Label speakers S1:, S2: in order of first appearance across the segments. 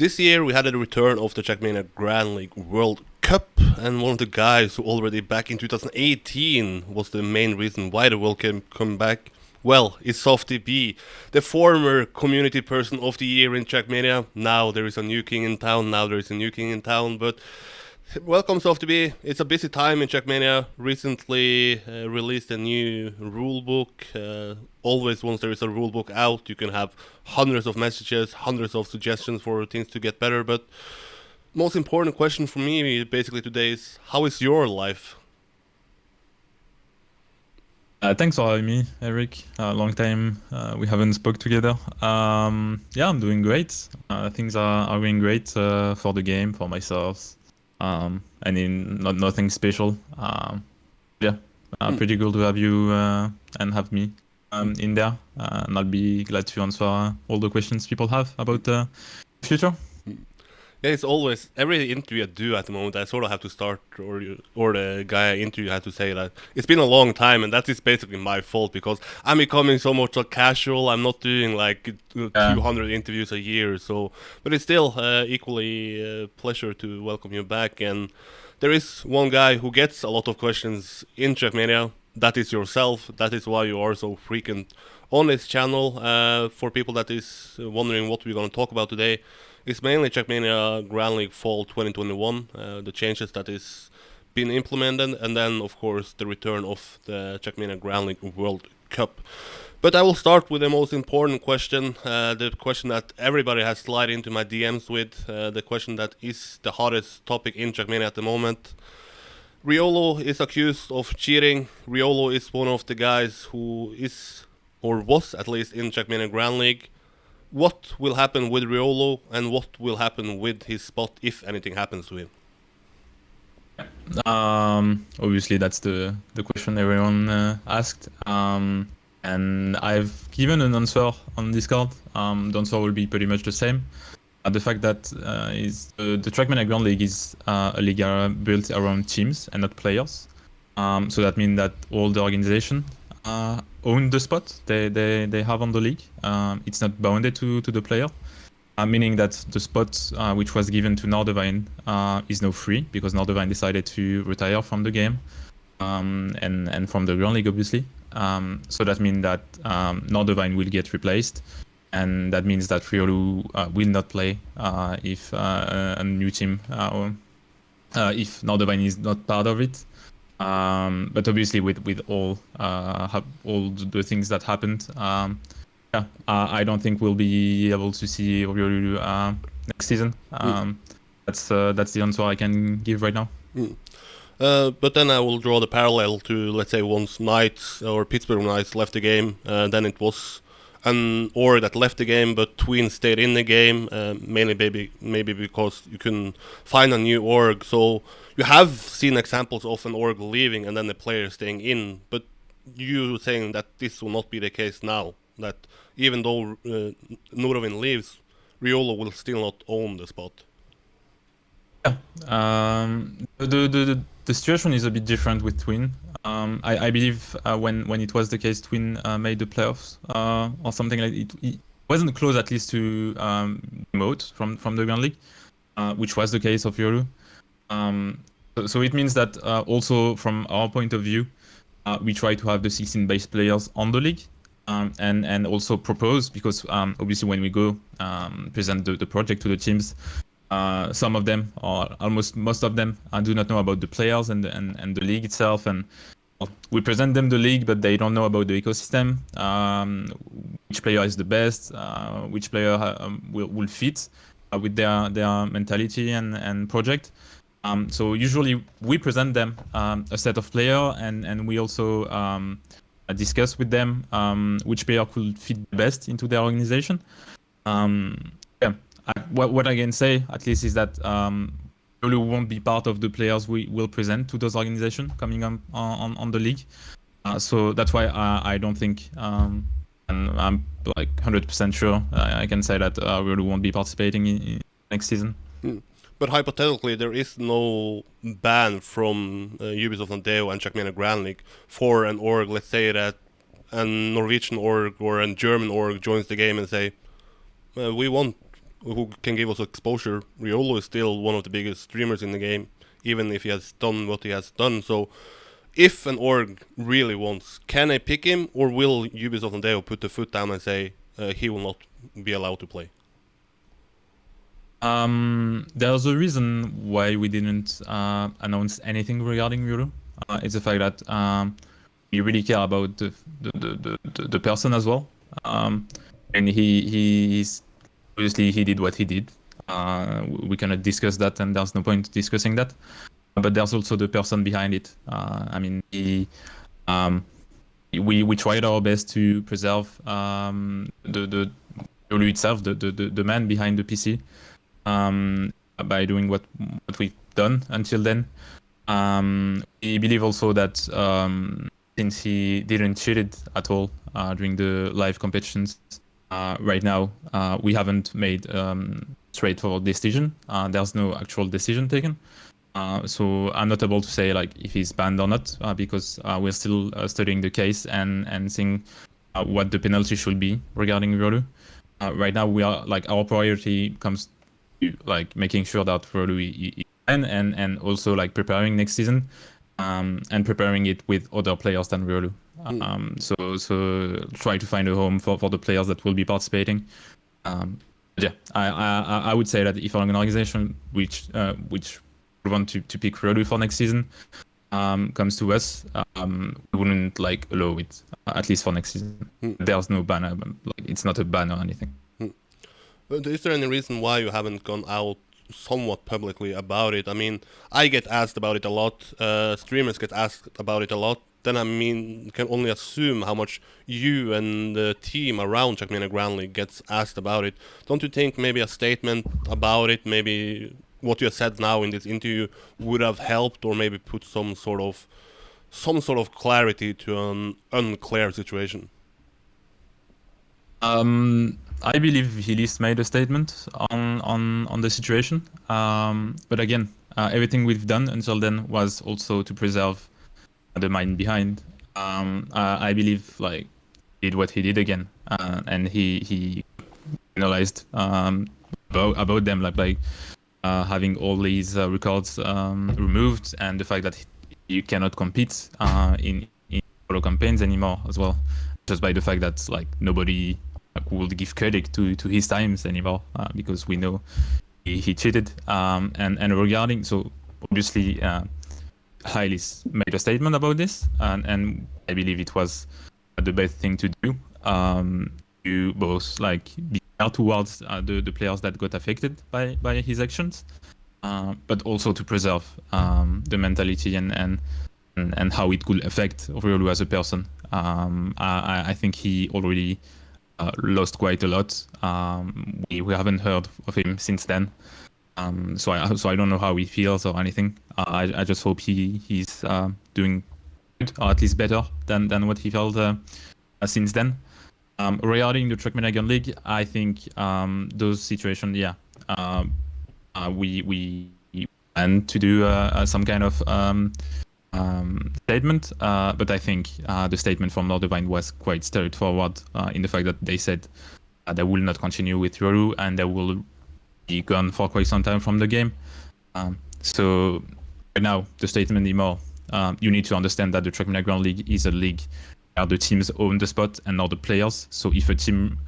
S1: This year we had a return of the Trackmania Grand League World Cup, and one of the guys who already back in 2018 was the main reason why the World Cup come back, well, is softyB, the former community person of the year in Trackmania. Now there is a new king in town, but welcome softyB. It's a busy time in Trackmania. Recently released a new rulebook. Always once there is a rulebook out, you can have hundreds of messages, hundreds of suggestions for things to get better. But most important question for me basically today is, how is your life?
S2: Thanks for having me, Eirik. Long time we haven't spoke together. Yeah, I'm doing great. Things are going great for the game, for myself. Nothing special. Yeah, pretty cool to have you and have me in there. And I'll be glad to answer all the questions people have about the future.
S1: Yeah, it's always every interview I do at the moment. I sort of have to start, or the guy I interview had to say that it's been a long time, and that is basically my fault because I'm becoming so much casual. I'm not doing like 200 interviews a year, so but it's still equally pleasure to welcome you back. And there is one guy who gets a lot of questions in Trackmania. That is yourself. That is why you are so frequent on this channel. For people that is wondering what we're going to talk about today. It's mainly Trackmania Grand League Fall 2021, the changes that is been implemented, and then of course the return of the Trackmania Grand League World Cup. But I will start with the most important question, the question that everybody has slid into my DMs with, the question that is the hottest topic in Trackmania at the moment. Riolu is accused of cheating. Riolu is one of the guys who is, or was at least, in Trackmania Grand League. What will happen with Riolu, and what will happen with his spot if anything happens to him?
S2: Obviously, that's the question everyone asked. And I've given an answer on Discord. The answer will be pretty much the same. The fact that is the Trackmania Grand League is a league built around teams and not players. So that means that all the organization own the spot they have on the league. It's not bounded to the player, meaning that the spot which was given to Nordevine is now free because Nordevine decided to retire from the game and from the Grand League, obviously. So that means that Nordevine will get replaced, and that means that Riolu will not play if a new team, if Nordevine is not part of it. But obviously, with all the things that happened, I don't think we'll be able to see Riolu next season. That's the answer I can give right now.
S1: But then I will draw the parallel to, let's say, once Knights or Pittsburgh Knights left the game, then it was an org that left the game, but Twin stayed in the game, mainly maybe because you couldn't find a new org. So you have seen examples of an org leaving and then the player staying in, but you saying that this will not be the case now, that even though Nordevine leaves, Riolu will still not own the spot.
S2: Yeah, the situation is a bit different with Twin. I believe when it was the case, Twin made the playoffs or something like it. It wasn't close, at least, to promote from the Grand League, which was the case of Riolu. So it means that also from our point of view, we try to have the 16 base players on the league, and also propose, because obviously when we go present the project to the teams, some of them, or almost most of them, do not know about the players and the league itself, and we present them the league, but they don't know about the ecosystem, which player is the best, which player will fit with their mentality and project. So usually we present them a set of players, and we also discuss with them which player could fit best into their organization. What I can say, at least, is that Riolu won't be part of the players we will present to those organizations coming on the league. So that's why I don't think, and I'm like 100% sure, I can say that Riolu won't be participating in next season.
S1: But hypothetically, there is no ban from Ubisoft Nadeo and Trackmania Grand League for an org. Let's say that a Norwegian org or a German org joins the game and say, we want who can give us exposure. Riolu is still one of the biggest streamers in the game, even if he has done what he has done. So, if an org really wants, can I pick him, or will Ubisoft Nadeo put the foot down and say he will not be allowed to play?
S2: There's a reason why we didn't announce anything regarding Riolu. It's the fact that we really care about the person as well. And he's obviously he did what he did. We cannot discuss that, and there's no point discussing that. But there's also the person behind it. I mean, we tried our best to preserve the Riolu itself, the man behind the PC, by doing what we've done until then. We believe also that since he didn't cheat it at all during the live competitions, right now we haven't made straightforward decision. There's no actual decision taken. So I'm not able to say like if he's banned or not because we're still studying the case and seeing what the penalty should be regarding Riolu. Right now we are like our priority comes to like making sure that Riolu is fine and also like preparing next season and preparing it with other players than Riolu. So try to find a home for the players that will be participating. Yeah, I would say that if an organization which want to pick Riolu for next season comes to us, we wouldn't like allow it at least for next season. There's no banner, like it's not a ban or anything.
S1: But is there any reason why you haven't gone out somewhat publicly about it? I mean, I get asked about it a lot. Streamers get asked about it a lot. Then I mean, can only assume how much you and the team around Trackmania Grand League gets asked about it. Don't you think maybe a statement about it, maybe what you have said now in this interview would have helped, or maybe put some sort of clarity to an unclear situation?
S2: I believe he least made a statement on the situation. But again, everything we've done until then was also to preserve the mind behind. I believe like he did what he did again, and he analyzed about them like having all these records removed, and the fact that you cannot compete in solo campaigns anymore as well, just by the fact that like nobody would give credit to his times anymore because we know he cheated. And regarding, so obviously Heilis made a statement about this, and I believe it was the best thing to do, to both like be fair towards the players that got affected by his actions, but also to preserve the mentality and how it could affect Riolu as a person. I think he already lost quite a lot. We haven't heard of him since then. So I don't know how he feels or anything. I just hope he's doing good, or at least better than what he felt since then. Regarding the Trackmania Grand League, I think those situations, we plan to do some kind of statement, but I think the statement from Nordevine was quite straightforward in the fact that they said they will not continue with Riolu and they will be gone for quite some time from the game. So right now, the statement is more, you need to understand that the Trackmania Grand League is a league where the teams own the spot and not the players. So if a team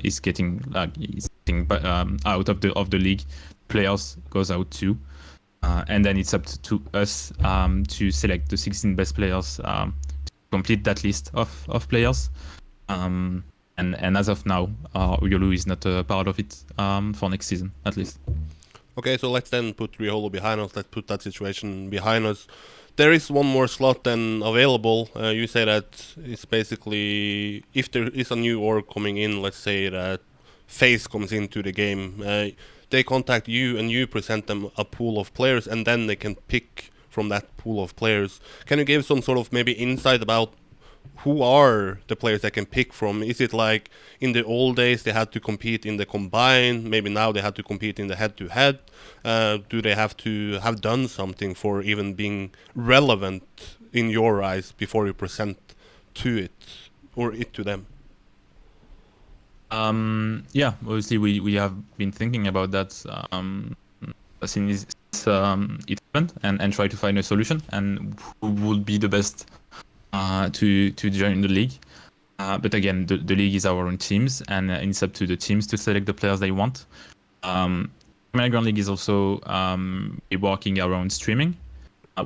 S2: is getting out of the league, players goes out too. And then it's up to us to select the 16 best players to complete that list of players. And as of now, Riolu is not a part of it for next season, at least.
S1: Okay, so let's then put Riolu behind us. Let's put that situation behind us. There is one more slot then available. You say that it's basically, if there is a new org coming in, let's say that FaZe comes into the game, they contact you and you present them a pool of players, and then they can pick from that pool of players. Can you give some sort of maybe insight about who are the players they can pick from? Is it like in the old days they had to compete in the combine, maybe now they had to compete in the head-to-head? Do they have to have done something for even being relevant in your eyes before you present to it or it to them?
S2: Yeah, obviously we have been thinking about that since it happened and try to find a solution and who would be the best to join the league. But again, the league is our own teams, and it's up to the teams to select the players they want. Trackmania Grand League is also working around streaming,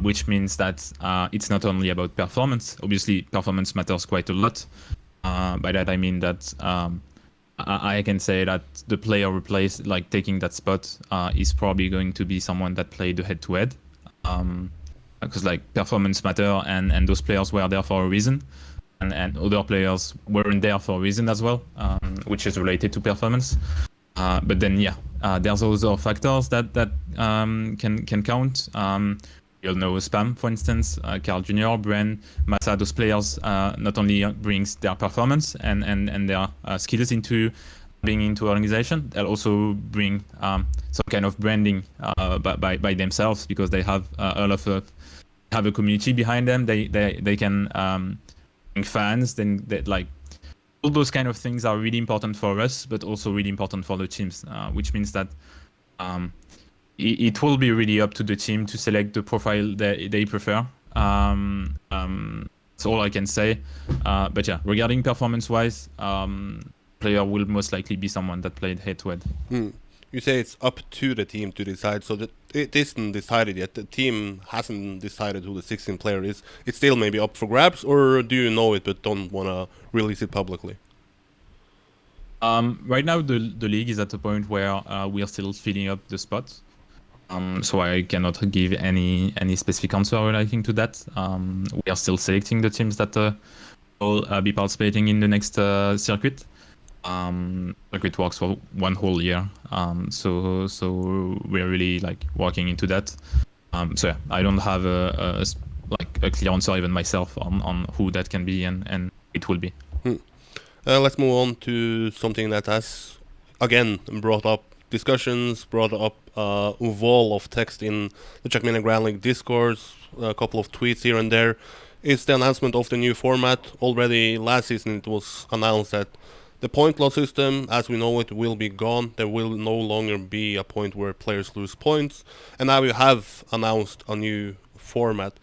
S2: which means that it's not only about performance. Obviously, performance matters quite a lot. By that I mean that I can say that the player replaced, like taking that spot, is probably going to be someone that played the head-to-head, because like performance matter, and those players were there for a reason, and other players weren't there for a reason as well, which is related to performance. But then there's other factors that can count. You'll know Spam, for instance, Carl Jr., Bren, Massa. Those players not only brings their performance and their skills into being into organization, they'll also bring some kind of branding by themselves, because they have have a community behind them. They can bring fans. Then like all those kind of things are really important for us, but also really important for the teams, which means that it will be really up to the team to select the profile they prefer. That's all I can say. But yeah, regarding performance-wise, player will most likely be someone that played head-to-head.
S1: You say it's up to the team to decide, so that it isn't decided yet. The team hasn't decided who the 16th player is. It's still maybe up for grabs, or do you know it but don't want to release it publicly?
S2: Right now, the league is at a point where we are still filling up the spots. So I cannot give any specific answer relating to that. We are still selecting the teams that will be participating in the next circuit. Circuit works for one whole year, so we're really like working into that. So yeah, I don't have a clear answer even myself on who that can be and it will be.
S1: Let's move on to something that has again brought up discussions, brought up a wall of text in the Trackmania Grand League discourse, a couple of tweets here and there. It's the announcement of the new format. Already last season it was announced that the point loss system, as we know it, will be gone. There will no longer be a point where players lose points. And now you have announced a new format.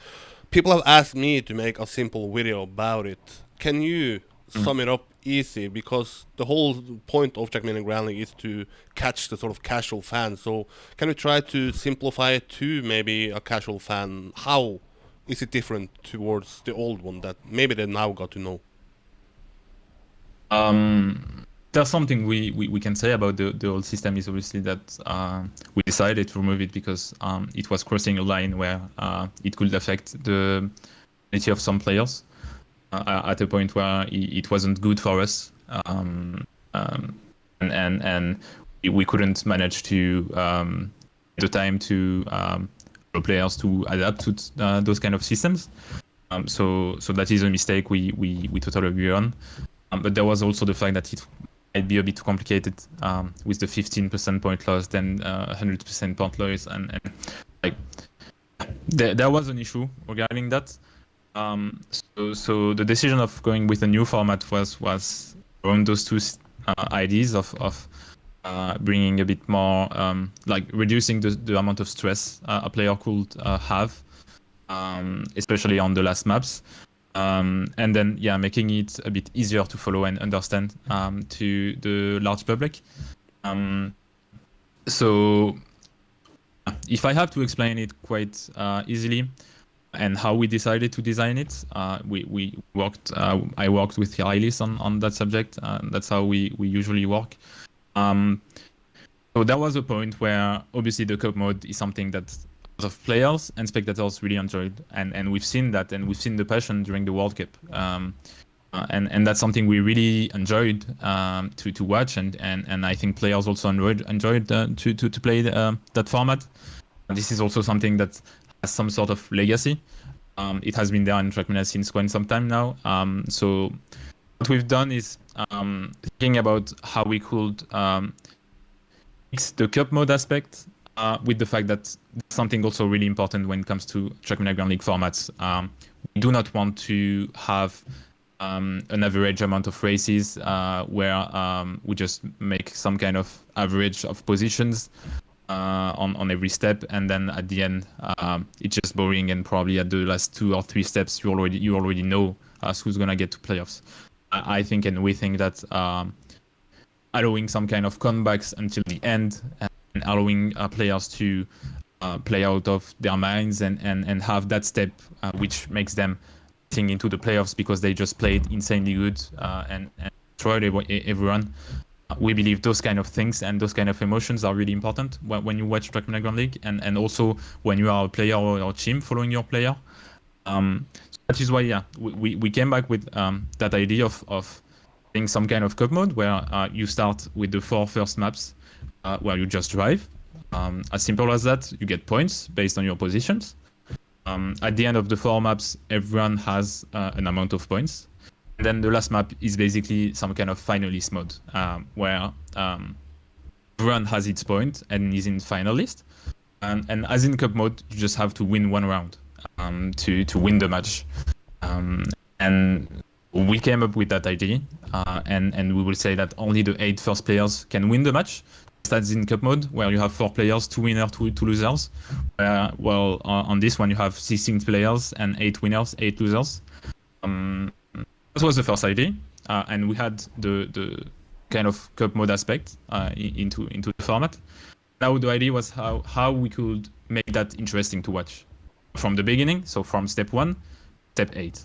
S1: People have asked me to make a simple video about it. Can you sum it up easy? Because the whole point of Trackmania Grand League is to catch the sort of casual fan. So can you try to simplify it to maybe a casual fan? How is it different towards the old one that maybe they now got to know?
S2: There's something we can say about the old system is obviously that we decided to remove it because it was crossing a line where it could affect the quality of some players at a point where it wasn't good for us, and we couldn't manage to the time to for players to adapt to those kind of systems. So that is a mistake we totally agree on. But there was also the fact that it might be a bit complicated with the 15% point loss, then 100% point loss, and like there was an issue regarding that. So the decision of going with a new format was around those two ideas of bringing a bit more, like reducing the amount of stress a player could have, especially on the last maps. And then making it a bit easier to follow and understand to the large public. So if I have to explain it quite easily and how we decided to design it, we worked. I worked with Eirik on that subject. That's how we usually work. So there was a point where obviously the cup mode is something that of players and spectators really enjoyed, and we've seen that, and we've seen the passion during the World Cup, and that's something we really enjoyed to watch, and I think players also enjoyed to play that format. And this is also something that has some sort of legacy. It has been there in Trackmania since quite some time now. So what we've done is thinking about how we could fix the cup mode aspect. With the fact that something also really important when it comes to Trackmania Grand League formats. We do not want to have an average amount of races where we just make some kind of average of positions on every step, and then at the end it's just boring, and probably at the last 2 or 3 steps you already know who's gonna get to playoffs. I think, and we think that allowing some kind of comebacks until the end and allowing players to play out of their minds and have that step which makes them think into the playoffs because they just played insanely good and destroyed everyone. We believe those kind of things and those kind of emotions are really important when you watch Trackmania Grand League, and also when you are a player or a team following your player. That is why we came back with that idea of being some kind of cup mode where you start with the 4 first maps where you just drive. As simple as that. You get points based on your positions. At the end of the 4 maps, everyone has an amount of points. And then the last map is basically some kind of finalist mode, where everyone has its point and is in finalist. And as in cup mode, you just have to win 1 round to win the match. And we came up with that idea, and we will say that only the 8 first players can win the match. That's in cup mode, where you have 4 players, 2 winners, 2 losers. On this one, you have 16 players and 8 winners, 8 losers. That was the first idea, and we had the kind of cup mode aspect into the format. Now the idea was how we could make that interesting to watch from the beginning, so from step 1, step 8.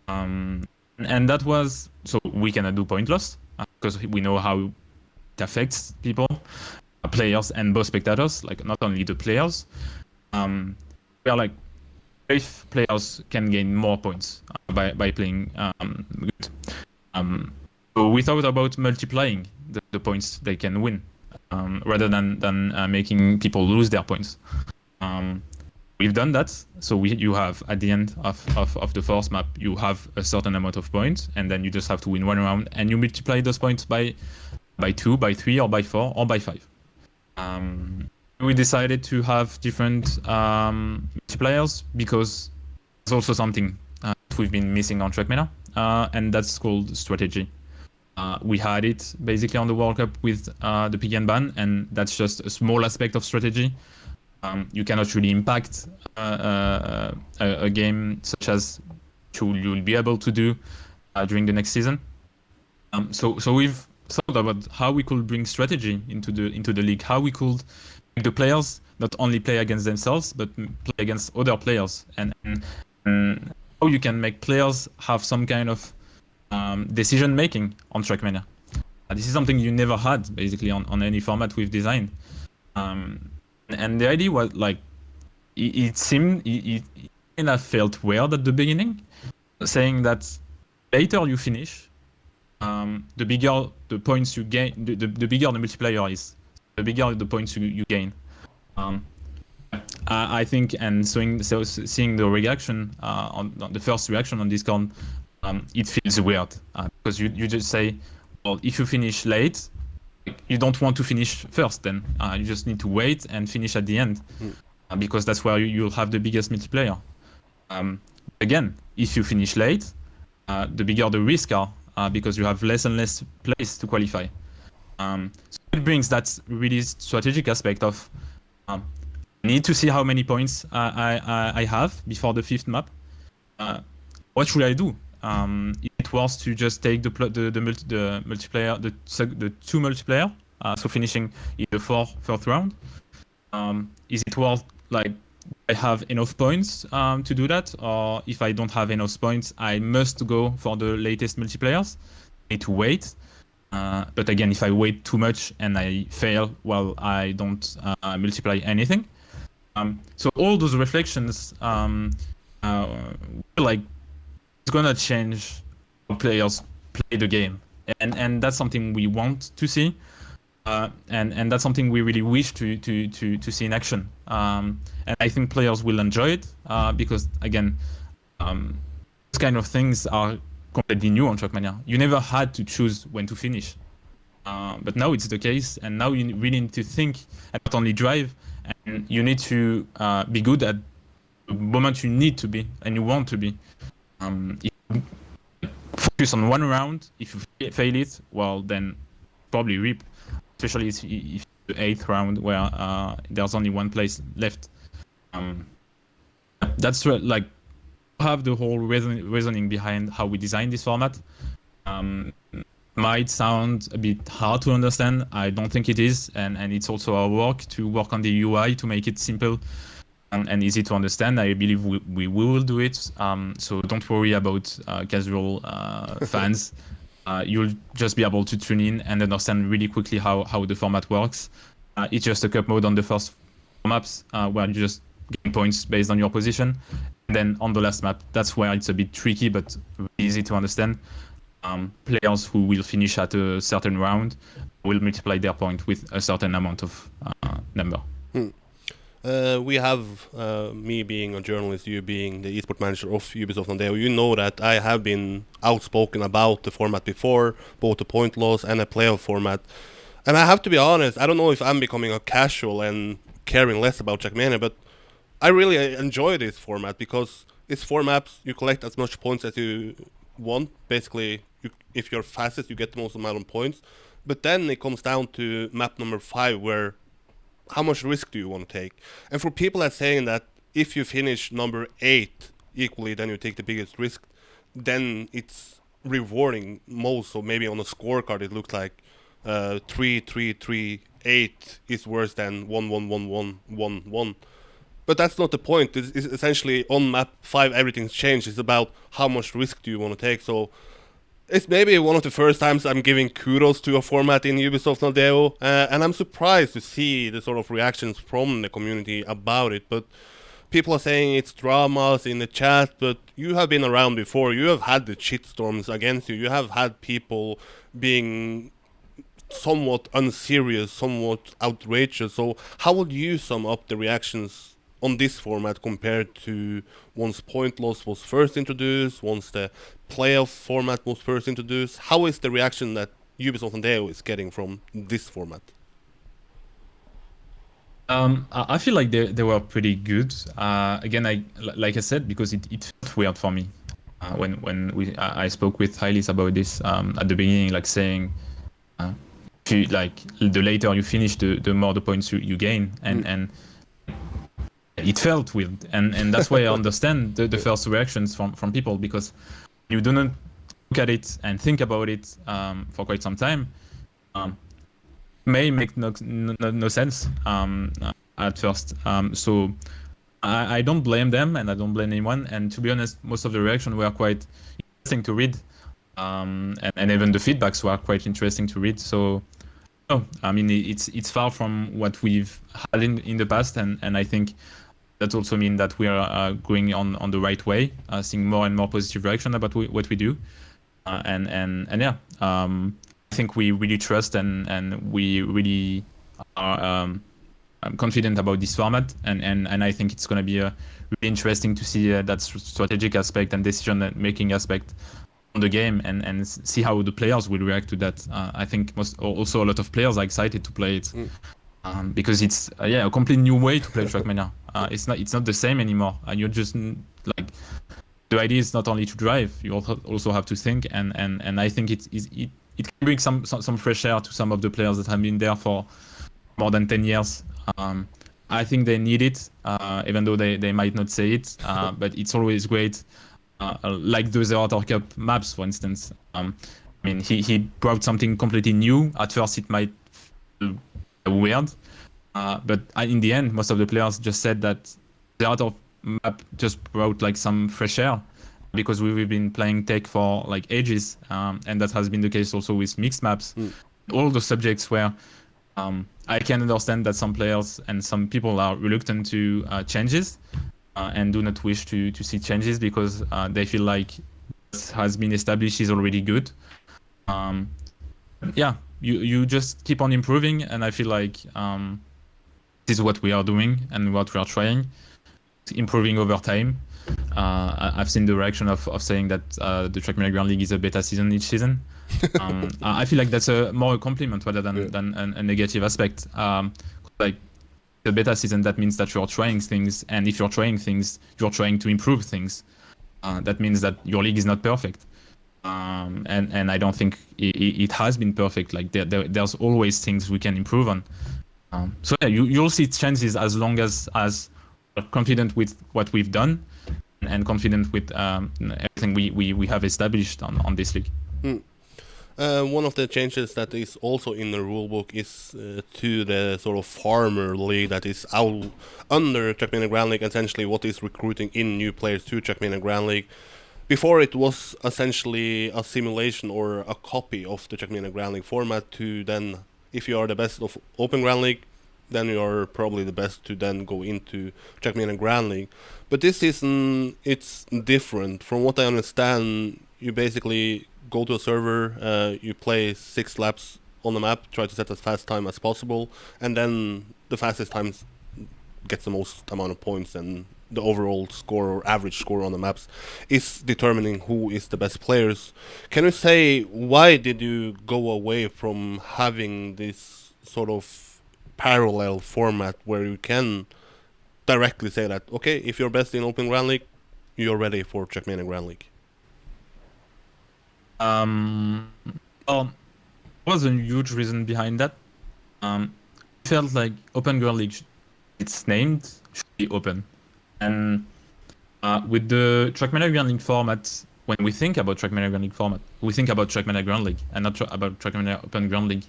S2: And that was, so we cannot do point loss, because we know how it affects people, players and both spectators, like not only the players. We are like, if players can gain more points by playing good. So we thought about multiplying the points they can win, rather than making people lose their points. We've done that. So you have, at the end of the first map, you have a certain amount of points, and then you just have to win 1 round, and you multiply those points by 2, by 3, or by 4, or by 5. We decided to have different multipliers because it's also something we've been missing on Trackmania, and that's called strategy. We had it basically on the World Cup with the pick and ban, and that's just a small aspect of strategy. You cannot really impact a game such as you'll be able to do during the next season. So we've thought about how we could bring strategy into the league, how we could make the players not only play against themselves but play against other players, and how you can make players have some kind of decision making on Trackmania. This is something you never had basically on any format we've designed. And the idea was like, it seemed it kind of felt weird at the beginning, saying that later you finish, the bigger the points you gain, the bigger the multiplier is, the bigger the points you gain. I think, and seeing the reaction on the first reaction on Discord, it feels weird because you just say, well, if you finish late, you don't want to finish first, then you just need to wait and finish at the end, because that's where you'll have the biggest multiplier. Again, if you finish late, the bigger the risk are, because you have less and less place to qualify. So it brings that really strategic aspect of I need to see how many points I have before the 5th map. What should I do? It was to just take the multiplayer, the 2 multiplayer, so finishing in the 4th round. Is it worth, like, I have enough points to do that, or if I don't have enough points, I must go for the latest multiplayers? I need to wait. But again, if I wait too much and I fail, well, I don't multiply anything. So all those reflections, like, it's gonna change how players play the game, and that's something we want to see, and that's something we really wish to see in action. And I think players will enjoy it because, again, these kind of things are completely new on Trackmania. You never had to choose when to finish, but now it's the case, and now you really need to think and not only drive, and you need to be good at the moment you need to be and you want to be. For focus on one round. If you fail it, well, then probably rip. Especially if the 8th round where there's only one place left. That's like have the whole reasoning behind how we designed this format. Might sound a bit hard to understand. I don't think it is, and it's also our work to work on the UI to make it simple and easy to understand. I believe we will do it. So don't worry about casual fans. You'll just be able to tune in and understand really quickly how the format works. It's just a cup mode on the first maps where you just gain points based on your position. And then on the last map, that's where it's a bit tricky, but really easy to understand. Players who will finish at a certain round will multiply their point with a certain amount of number.
S1: We have me being a journalist, you being the esport manager of Ubisoft Nadeo. You know that I have been outspoken about the format before, both the point loss and a playoff format. And I have to be honest, I don't know if I'm becoming a casual and caring less about Trackmania, but I really enjoy this format because it's 4 maps, you collect as much points as you want. Basically, if you're fastest, you get the most amount of points. But then it comes down to map number 5, where how much risk do you want to take? And for people that saying that if you finish number 8 equally, then you take the biggest risk, then it's rewarding most. So maybe on a scorecard it looks like 3, 3, 3, 8 is worse than 1, 1, 1, 1, 1, 1. But that's not the point. It's essentially on map 5 everything's changed. It's about how much risk do you want to take. So it's maybe one of the first times I'm giving kudos to a format in Ubisoft Nadeo, and I'm surprised to see the sort of reactions from the community about it. But people are saying it's dramas in the chat, but you have been around before. You have had the shitstorms against you. You have had people being somewhat unserious, somewhat outrageous. So how would you sum up the reactions on this format compared to once point loss was first introduced, once the playoff format was first introduced? How is the reaction that Ubisoft Nadeo is getting from this format?
S2: I feel like they were pretty good. Again, like I said, because it felt weird for me when I spoke with Eirik about this at the beginning, like saying, the later you finish, the more the points you gain, and it felt weird, and that's why I understand the first reactions from people, because you do not look at it and think about it for quite some time. May make no sense at first. So I don't blame them, and I don't blame anyone. And to be honest, most of the reactions were quite interesting to read, and even the feedbacks were quite interesting to read. So I mean, it's far from what we've had in the past, and I think that also means that we are going on the right way, seeing more and more positive reaction about what we do, and yeah, I think we really trust and we really are confident about this format, and I think it's going to be really interesting to see that strategic aspect and decision making aspect on the game, and see how the players will react to that. I think also a lot of players are excited to play it. Because it's a completely new way to play Trackmania. It's not the same anymore, and you're just like, the idea is not only to drive, you also have to think, and I think it can bring some fresh air to some of the players that have been there for more than 10 years. I think they need it, even though they might not say it, but it's always great, like the Zero Hour Cup maps, for instance. I mean, he brought something completely new. At first it might feel weird, but in the end, most of the players just said that the art of map just brought like some fresh air, because we've been playing tech for like ages, and that has been the case also with mixed maps. All the subjects where I can understand that some players and some people are reluctant to changes, and do not wish to see changes because they feel like what has been established is already good. You just keep on improving, and I feel like this is what we are doing and what we are trying, improving over time. I've seen the reaction of saying that the Trackmania Grand League is a beta season each season. I feel like that's more a compliment rather than a negative aspect. Like the beta season, that means that you're trying things, and if you're trying things, you're trying to improve things. That means that your league is not perfect. and I don't think it has been perfect. Like there's always things we can improve on. So yeah, you'll see chances as long as we're confident with what we've done and confident with everything we have established on this league.
S1: One of the changes that is also in the rulebook is to the sort of farmer league that is out under Trackmania Grand League, essentially what is recruiting in new players to Trackmania Grand League. Before it was essentially a simulation or a copy of the Trackmania Grand League format to then, if you are the best of Open Grand League, then you are probably the best to then go into Trackmania Grand League. But this season, it's different. From what I understand, you basically go to a server, you play 6 laps on the map, try to set as fast time as possible, and then the fastest times gets the most amount of points, and the overall score or average score on the maps is determining who is the best players. Can you say why did you go away from having this sort of parallel format where you can directly say that, okay, if you're best in Open Grand League, you're ready for Trackmania Grand League?
S2: Well, there was a huge reason behind that. It felt like Open Grand League, it's named, should be open. And with the Trackmania Grand League format, when we think about Trackmania Grand League format, we think about Trackmania Grand League and not about Trackmania Open Grand League.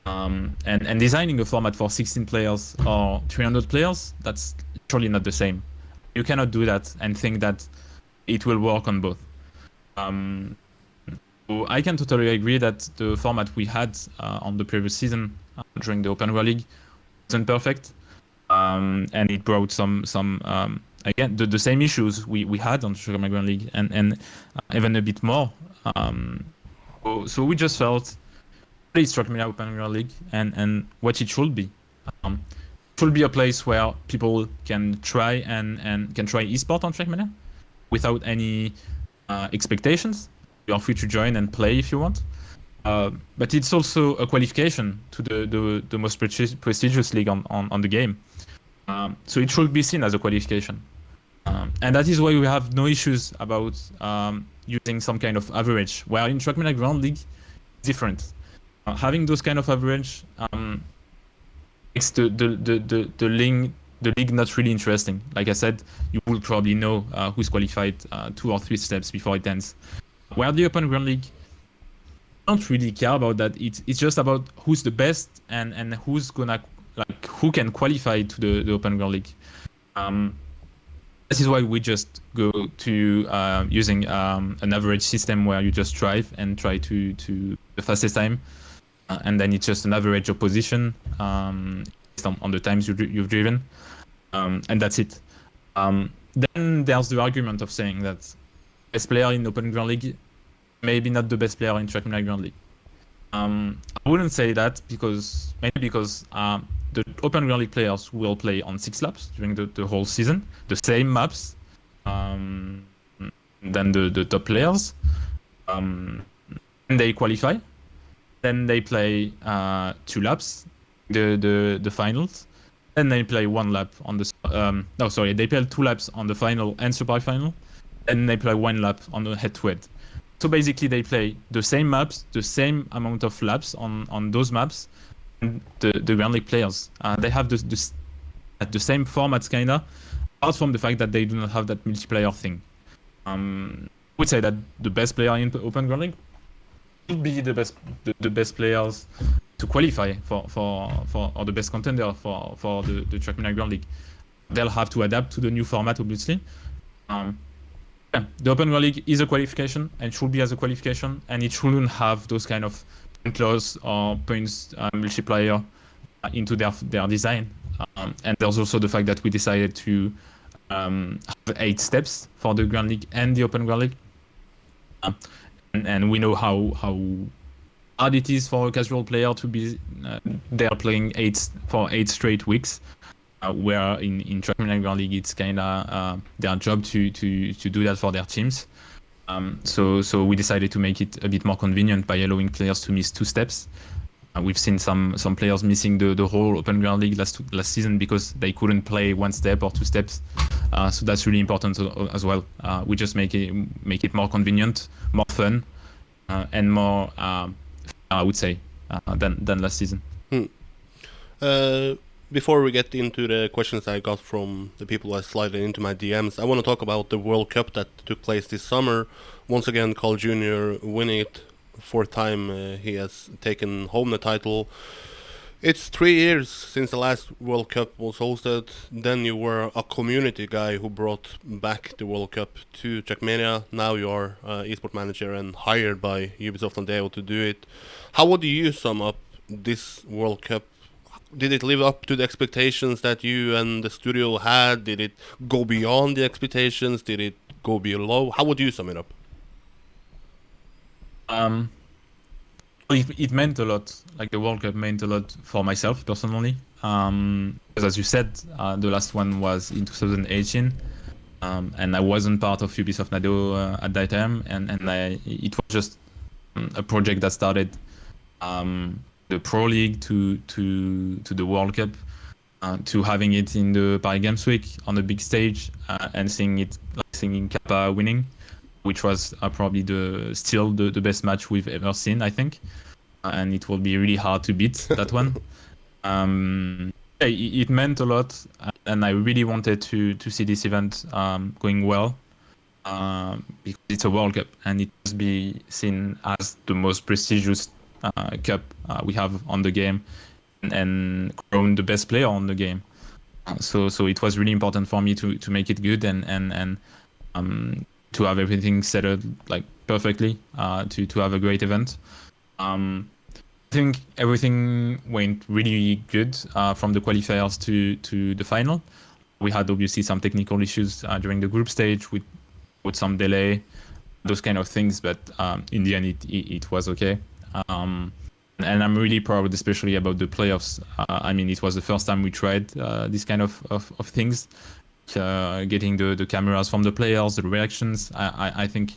S2: And designing a format for 16 players or 300 players, that's surely not the same. You cannot do that and think that it will work on both. So I can totally agree that the format we had on the previous season during the Open World League wasn't perfect, and it brought some again the same issues we had on the Trackmania Grand League and even a bit more. So we just felt it's Trackmania Open Grand League and what it should be. It should be a place where people can try and can try esport on Trackmania without any expectations. You are free to join and play if you want. But it's also a qualification to the most prestigious league on the game. So it should be seen as a qualification. And that is why we have no issues about using some kind of average, where in Trackmania Grand League, it's different. Having those kind of average makes the league not really interesting. Like I said, you will probably know who's qualified 2 or 3 steps before it ends. Where the Open Grand League don't really care about that. It's just about who's the best and who's gonna who can qualify to the Open Grand League. This is why we just go to using an average system where you just drive and try to the fastest time, and then it's just an average of position based on the times you've driven, and that's it. Then there's the argument of saying that best player in Open Grand League, maybe not the best player in Trackmania Grand League. I wouldn't say that mainly because the Open Grand League players will play on 6 laps during the whole season, the same maps than the top players. And they qualify. Then they play 2 laps, the finals. Then they play 1 lap on the they play 2 laps on the final and super final. And they play 1 lap on the head-to-head. So basically they play the same maps, the same amount of laps on those maps. And the Grand League players, they have the same formats kinda, apart from the fact that they do not have that multiplayer thing. I would say that the best player in Open Grand League should be the best players to qualify for or the best contender for the Trackmania Grand League. They'll have to adapt to the new format, obviously. The Open World League is a qualification and should be as a qualification, and it shouldn't have those kind of point loss or points multiplier into their design. And there's also the fact that we decided to have 8 steps for the Grand League and the Open Grand League. And we know how hard it is for a casual player to be there playing 8 straight weeks. Where in Trackmania Grand League it's kinda their job to do that for their teams. So we decided to make it a bit more convenient by allowing players to miss 2 steps. We've seen some players missing the whole Open Grand League last season because they couldn't play one step or two steps. So that's really important as well. We just make it more convenient, more fun, and more, I would say, than last season.
S1: Before we get into the questions I got from the people I slid into my DMs, I want to talk about the World Cup that took place this summer. Once again, Carl Jr. winning it. Fourth time he has taken home the title. It's 3 years since the last World Cup was hosted. Then you were a community guy who brought back the World Cup to Trackmania. Now you are esport manager and hired by Ubisoft Nadeo to do it. How would you sum up this World Cup? Did it live up to the expectations that you and the studio had? Did it go beyond the expectations? Did it go below? How would you sum it up?
S2: It meant a lot. Like the World Cup meant a lot for myself personally. Because as you said, the last one was in 2018, and I wasn't part of Ubisoft Nadeo at that time, and it was just a project that started the Pro League to the World Cup, to having it in the Paris Games Week on the big stage, and seeing Kappa winning, which was probably still the best match we've ever seen, I think, and it will be really hard to beat that one. It meant a lot, and I really wanted to see this event going well, because it's a World Cup and it must be seen as the most prestigious cup we have on the game, and crown the best player on the game. So it was really important for me to make it good and to have everything set up like perfectly, to have a great event. I think everything went really good from the qualifiers to the final. We had obviously some technical issues during the group stage with some delay, those kind of things, but in the end it was okay. And I'm really proud, especially about the playoffs. I mean, it was the first time we tried this kind of things, getting the cameras from the players, the reactions. I think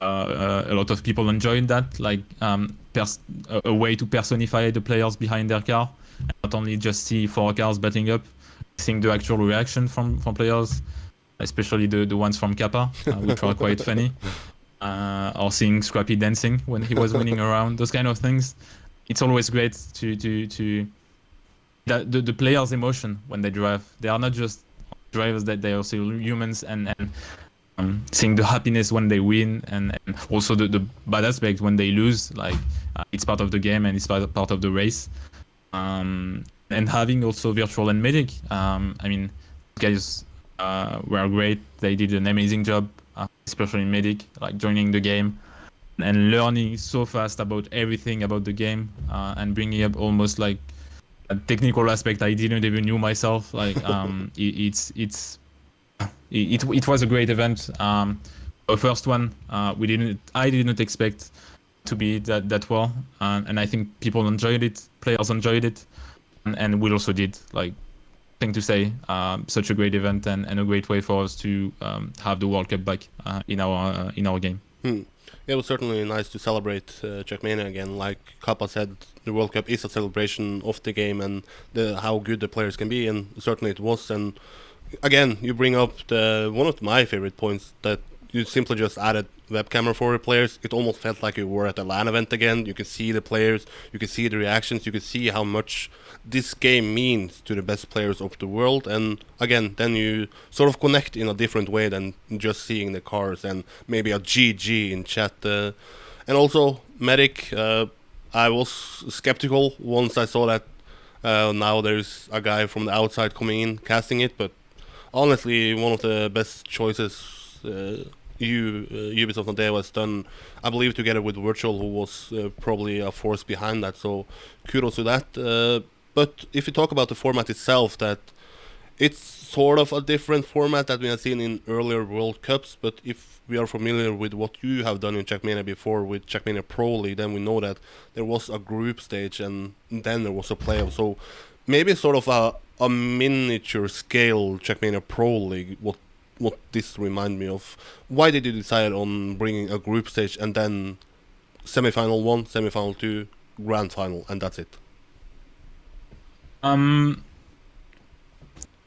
S2: a lot of people enjoyed that, like a way to personify the players behind their car, and not only just see 4 cars batting up, seeing the actual reaction from players, especially the ones from Kappa, which are quite funny. Or seeing Scrappy dancing when he was winning around, those kind of things. It's always great to the players' emotion when they drive. They are not just drivers; that they are also humans, and seeing the happiness when they win, and also the bad aspect when they lose. Like it's part of the game and it's part of the race. And having also virtual and medic. I mean, guys were great. They did an amazing job. Especially in medic, like joining the game and learning so fast about everything about the game, and bringing up almost like a technical aspect I didn't even knew myself. Like it was a great event. The first one I didn't expect to be that well, and I think people enjoyed it, players enjoyed it, and we also did. Like, thing to say, such a great event and a great way for us to have the World Cup back in our game.
S1: Yeah, it was certainly nice to celebrate Trackmania again. Like Kappa said, the World Cup is a celebration of the game and how good the players can be, and certainly it was. And again, you bring up one of my favorite points, that you simply just added web camera for the players. It almost felt like you were at a LAN event again. You could see the players, you could see the reactions, you could see how much this game means to the best players of the world. And again, then you sort of connect in a different way than just seeing the cars and maybe a GG in chat. And also, Medic, I was skeptical once I saw that now there's a guy from the outside coming in casting it, but honestly, one of the best choices Ubisoft Nadeo has done, I believe, together with Virtual, who was probably a force behind that. So kudos to that. But if you talk about the format itself, that it's sort of a different format that we have seen in earlier World Cups. But if we are familiar with what you have done in Trackmania before with Trackmania Pro League, then we know that there was a group stage and then there was a playoff. So maybe sort of a miniature scale Trackmania Pro League. What this remind me of? Why did you decide on bringing a group stage and then semi-final 1, semi-final 2, grand final, and that's it.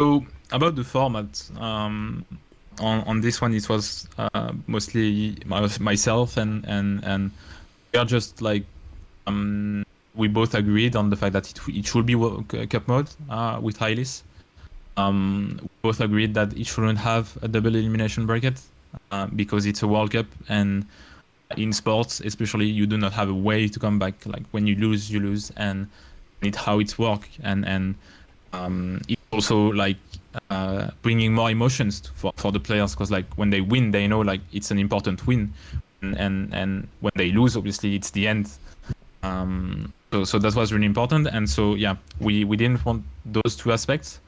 S2: So about the format, on this one, it was mostly myself and we are just like we both agreed on the fact that it should be cup mode with Hylis. We both agreed that it shouldn't have a double elimination bracket because it's a World Cup, and in sports especially you do not have a way to come back. Like when you lose, and it's how it's work, and it's also like bringing more emotions for the players, because like when they win they know like it's an important win, and when they lose obviously it's the end. So that was really important, and so yeah, we didn't want those two aspects.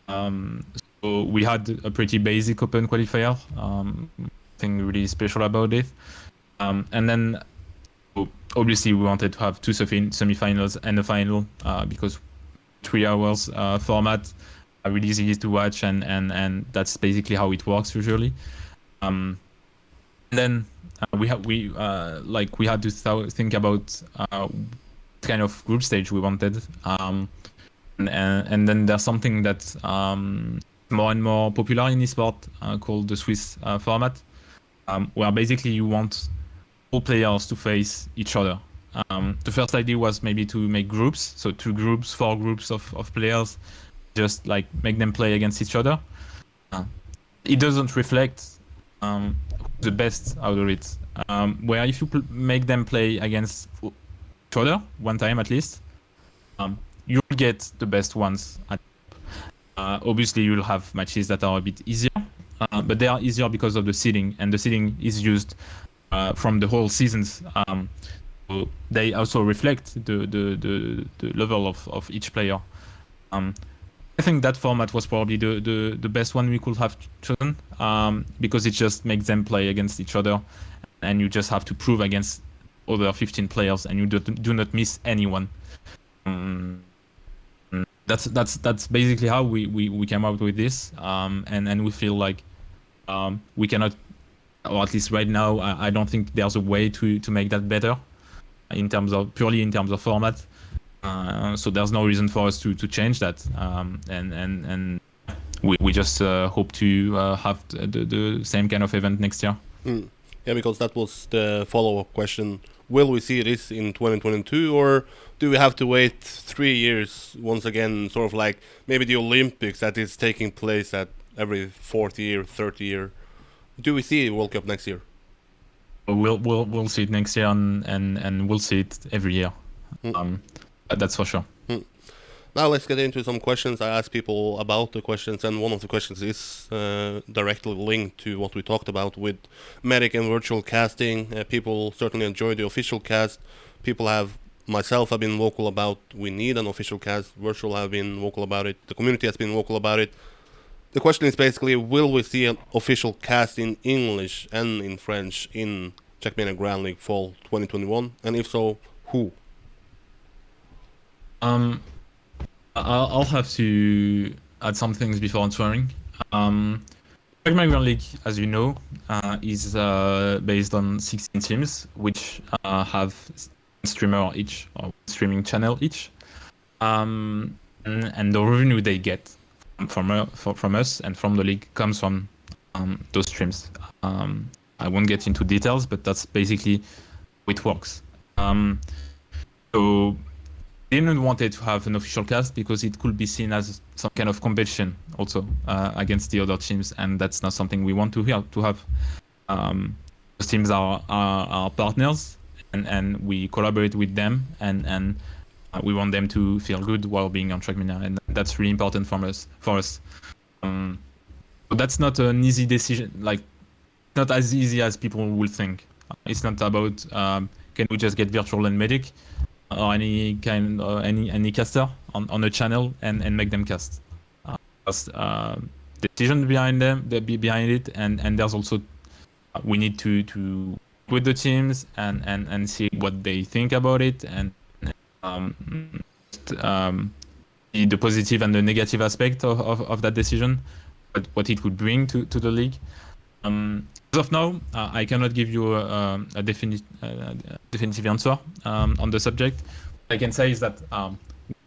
S2: So we had a pretty basic open qualifier, nothing really special about it, and then obviously we wanted to have two semi-finals and a final, because 3 hours format are really easy to watch, and that's basically how it works usually. And then we had to think about what kind of group stage we wanted, and then there's something that's more and more popular in esport called the Swiss format, where basically you want all players to face each other. The first idea was maybe to make groups, so 2 groups, 4 groups of players, just like make them play against each other. It doesn't reflect the best out of it, where if you make them play against each other one time at least, you'll get the best ones. Obviously you'll have matches that are a bit easier, but they are easier because of the seeding, and the seeding is used from the whole seasons. So they also reflect the level of each player. I think that format was probably the best one we could have chosen, because it just makes them play against each other, and you just have to prove against other 15 players, and you do not miss anyone. That's basically how we came up with this, and we feel like we cannot, or at least right now, I don't think there's a way to make that better purely in terms of format. So there's no reason for us to change that, and we just hope to have the same kind of event next year.
S1: Yeah, because that was the follow-up question. Will we see this in 2022, or do we have to wait 3 years once again, sort of like maybe the Olympics that is taking place at every 4th year, 3rd year? Do we see World Cup next year?
S2: We'll see it next year, and we'll see it every year. That's for sure.
S1: Now let's get into some questions. I asked people about the questions, and one of the questions is directly linked to what we talked about with medic and virtual casting. People certainly enjoy the official cast. Myself have been vocal about we need an official cast. Virtual have been vocal about it. The community has been vocal about it. The question is basically, will we see an official cast in English and in French in Trackmania Grand League Fall 2021? And if so, who?
S2: I'll have to add some things before answering. Trackmania Grand League, as you know, is based on 16 teams, which have one streamer each, or one streaming channel each, and the revenue they get from us and from the league comes from those streams. I won't get into details, but that's basically how it works. So didn't want it to have an official cast because it could be seen as some kind of competition also against the other teams, and that's not something we want to have. Those teams are our partners, and we collaborate with them, and we want them to feel good while being on Trackmania, and that's really important for us. So that's not an easy decision, like not as easy as people will think. It's not about can we just get virtual and medic or any kind any caster on a channel and make them cast. There's decision behind it, and there's also we need to with the teams and see what they think about it, and the positive and the negative aspect of that decision, what it would bring to the league. As of now, I cannot give you a definitive answer on the subject. What I can say is that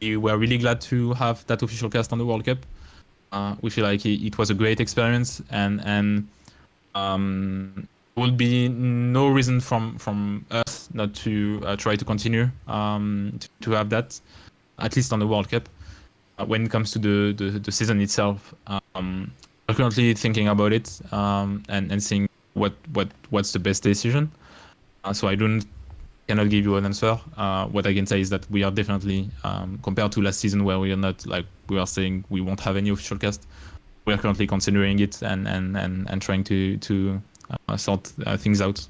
S2: we were really glad to have that official cast on the World Cup. We feel like it was a great experience, and would be no reason from us not to try to continue to have that, at least on the World Cup. When it comes to the season itself, we're currently thinking about it and seeing what's the best decision. So I cannot give you an answer. What I can say is that we are definitely, compared to last season where we are not, like we are saying we won't have any official cast, we are currently considering it and trying to sort things out.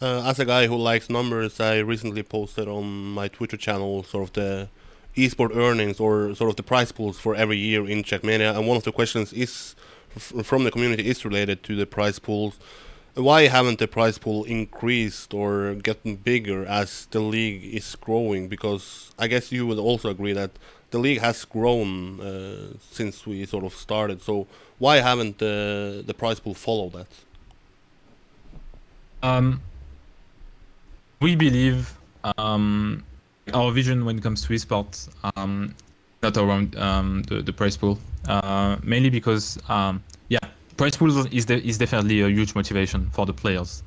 S1: As a guy who likes numbers, I recently posted on my Twitter channel sort of the esport earnings or sort of the prize pools for every year in Trackmania, and one of the questions is from the community is related to the prize pools. Why haven't the prize pool increased or gotten bigger as the league is growing? Because I guess you would also agree that the league has grown since we sort of started. So why haven't the prize pool followed that?
S2: We believe our vision when it comes to esports not around the prize pool, mainly because prize pool is definitely a huge motivation for the players,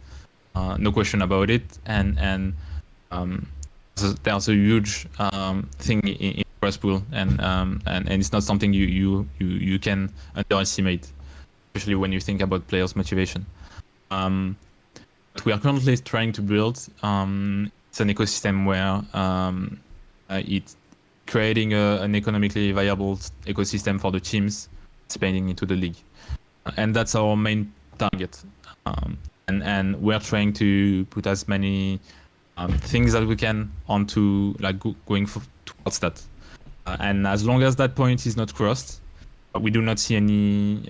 S2: no question about it, and there's a huge thing in prize pool, and it's not something you can underestimate, especially when you think about players' motivation. What we are currently trying to build it's an ecosystem where it's creating an economically viable ecosystem for the teams spending into the league, and that's our main target. And we're trying to put as many things as we can onto like going towards that. And as long as that point is not crossed, we do not see any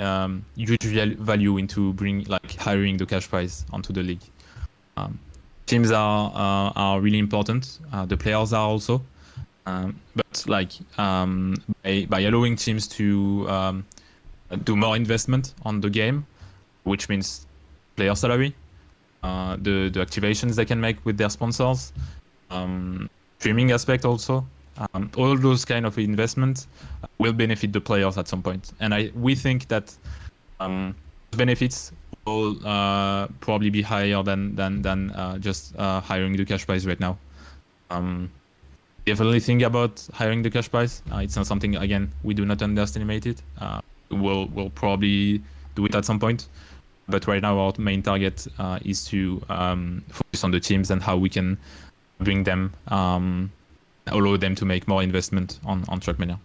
S2: huge value into hiring the cash prize onto the league. Teams are really important. The players are also, but by allowing teams to do more investment on the game, which means player salary, the activations they can make with their sponsors, streaming aspect also. All those kind of investments will benefit the players at some point, and we think that benefits will probably be higher than just hiring the cash prize right now. Definitely think about hiring the cash prize. It's not something, again, we do not underestimate it. We'll probably do it at some point, but right now our main target is to focus on the teams and how we can bring them, allow them to make more investment on Trackmania.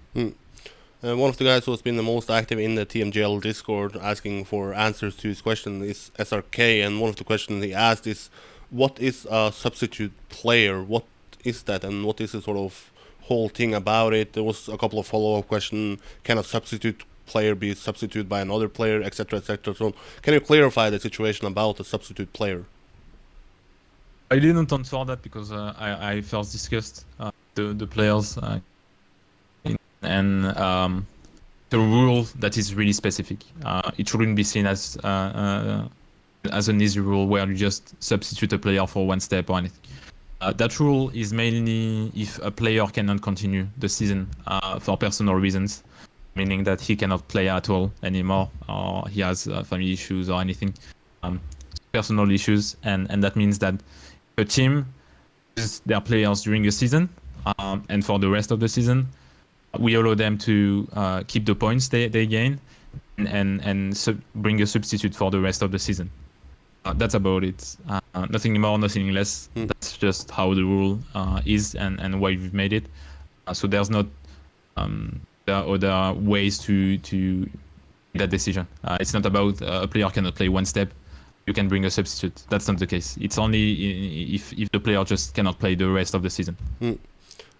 S1: One of the guys who has been the most active in the TMGL Discord asking for answers to his question is SRK, and one of the questions he asked is, what is a substitute player? What is that, and what is the sort of whole thing about it? There was a couple of follow-up questions. Can a substitute player be substituted by another player, etc., etc.? So can you clarify the situation about a substitute player?
S2: I didn't answer that because I first discussed the players and the rule that is really specific. It shouldn't be seen as an easy rule where you just substitute a player for one step or anything. That rule is mainly if a player cannot continue the season for personal reasons, meaning that he cannot play at all anymore, or he has family issues or anything, personal issues, and that means that a team uses their players during the season, and for the rest of the season, we allow them to keep the points they gain and bring a substitute for the rest of the season. That's about it. Nothing more, nothing less. That's just how the rule is and why we've made it. So there's not there are other ways to make that decision. It's not about a player cannot play one step, you can bring a substitute. That's not the case. It's only if the player just cannot play the rest of the season.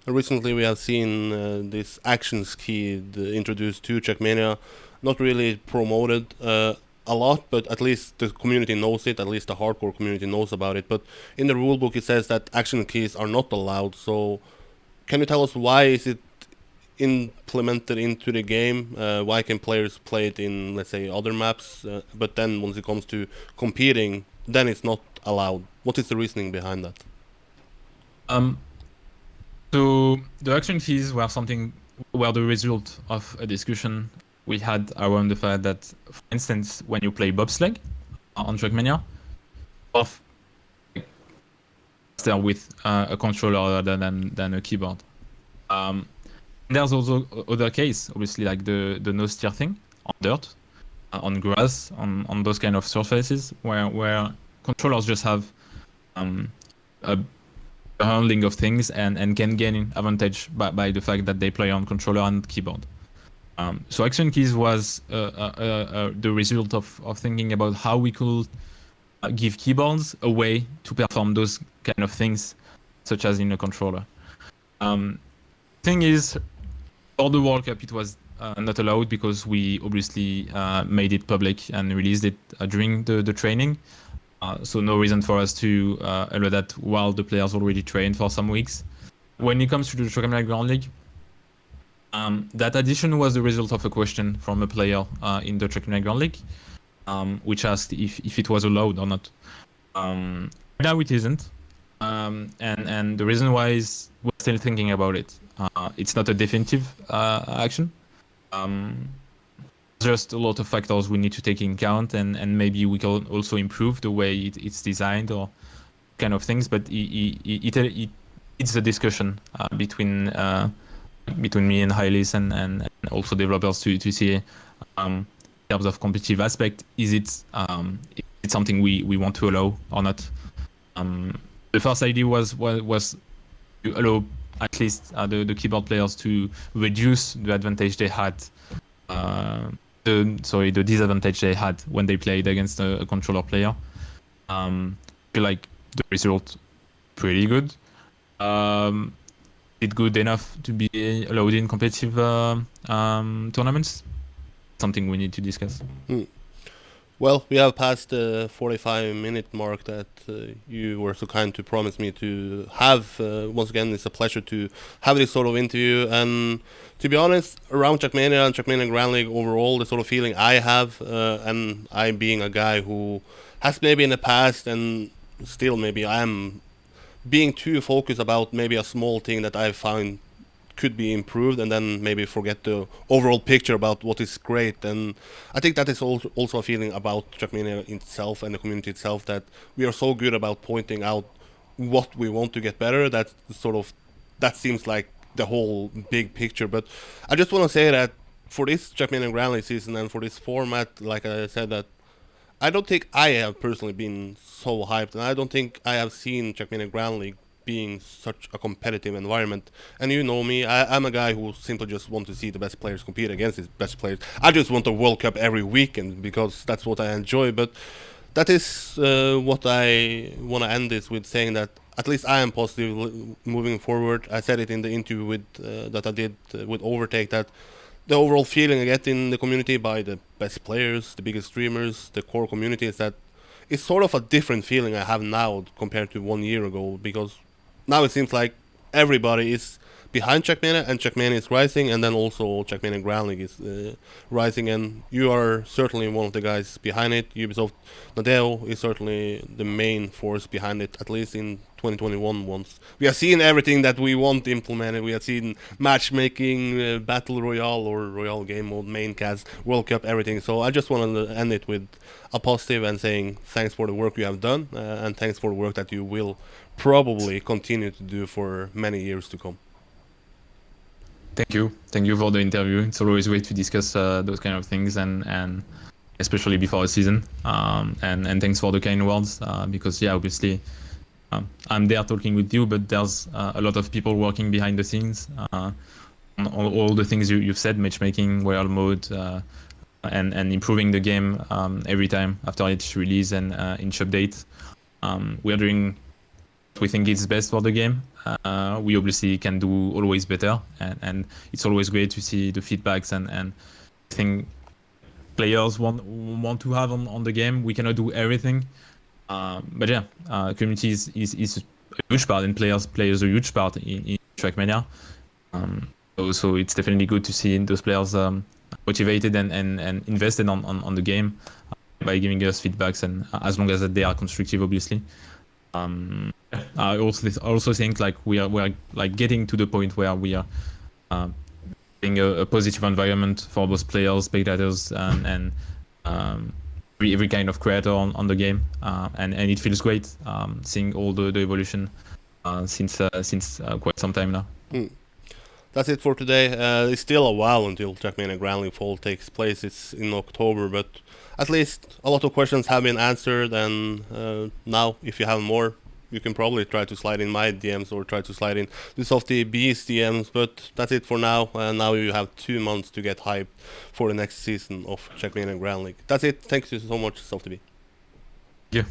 S1: Recently we have seen this actions key introduced to Trackmania, not really promoted a lot, but at least the community knows it, at least the hardcore community knows about it. But in the rulebook it says that action keys are not allowed. So can you tell us why is implemented into the game? Why can players play it in, let's say, other maps, but then once it comes to competing, then it's not allowed? What is the reasoning behind that?
S2: So the action keys were the result of a discussion we had around the fact that, for instance, when you play bobsleigh on Trackmania, of there with a controller other than a keyboard. There's also other case, obviously, like the no steer thing on dirt, on grass, on those kind of surfaces where controllers just have a handling of things and can gain advantage by the fact that they play on controller and keyboard. So action keys was the result of thinking about how we could give keyboards a way to perform those kind of things, such as in a controller. Thing is, for the World Cup, it was not allowed because we obviously made it public and released it during the training. So no reason for us to allow that while the players already trained for some weeks. When it comes to the Trackmania Grand League, that addition was the result of a question from a player in the Trackmania Grand League, which asked if it was allowed or not. Now it isn't, and the reason why is we're still thinking about it. It's not a definitive action. Just a lot of factors we need to take in account, and maybe we can also improve the way it's designed or kind of things. But it's a discussion between me and Hylis and also developers to see in terms of competitive aspect, is it it's something we want to allow or not. The first idea was to allow at least the keyboard players to reduce the advantage they had. The disadvantage they had when they played against a controller player. I feel like the result pretty good. It's good enough to be allowed in competitive tournaments. Something we need to discuss.
S1: Well, we have passed the 45-minute mark that you were so kind to promise me to have. Once again, it's a pleasure to have this sort of interview. And to be honest, around Trackmania and Trackmania Grand League overall, the sort of feeling I have, and I being a guy who has maybe in the past and still maybe I am being too focused about maybe a small thing that I found could be improved, and then maybe forget the overall picture about what is great. And I think that is also a feeling about Trackmania itself and the community itself, that we are so good about pointing out what we want to get better. That seems like the whole big picture. But I just want to say that for this Trackmania Grand League season and for this format, like I said, that I don't think I have personally been so hyped, and I don't think I have seen Trackmania Grand League being such a competitive environment. And you know me, I'm a guy who simply just want to see the best players compete against his best players. I just want a World Cup every weekend because that's what I enjoy. But that is what I want to end this with, saying that at least I am positive moving forward. I said it in the interview with that I did with Overtake, that the overall feeling I get in the community by the best players, the biggest streamers, the core community, is that it's sort of a different feeling I have now compared to 1 year ago, because now it seems like everybody is behind Trackmania, and Trackmania is rising, and then also Trackmania Grand League is rising, and you are certainly one of the guys behind it. Ubisoft Nadeo is certainly the main force behind it, at least in 2021 once. We have seen everything that we want implemented. We have seen matchmaking, Battle Royale or Royale Game Mode, main cast, World Cup, everything. So I just wanted to end it with a positive and saying thanks for the work you have done, and thanks for the work that you will probably continue to do for many years to come.
S2: Thank you for the interview. It's always great to discuss those kind of things, and especially before a season. And thanks for the kind words, because obviously I'm there talking with you, but there's a lot of people working behind the scenes on all the things you've said, matchmaking, royal mode, and improving the game every time after each release and each update. We are doing what we think is best for the game. We obviously can do always better, and it's always great to see the feedbacks and thing players want to have on the game. We cannot do everything, but community is a huge part, and players play a huge part in Trackmania. So it's definitely good to see those players motivated and invested on the game by giving us feedbacks, and as long as they are constructive, obviously. I also think like we are like getting to the point where we are having a positive environment for those players, spectators, and every kind of creator on the game, and it feels great seeing all the evolution since quite some time now.
S1: That's it for today. It's still a while until Trackmania Grand League Fall takes place. It's in October, but at least a lot of questions have been answered, and now if you have more, you can probably try to slide in my DMs or try to slide in the softyB's DMs, but that's it for now, and now you have 2 months to get hyped for the next season of Trackmania Grand League. That's it. Thanks you so much, softyB.
S2: Yeah.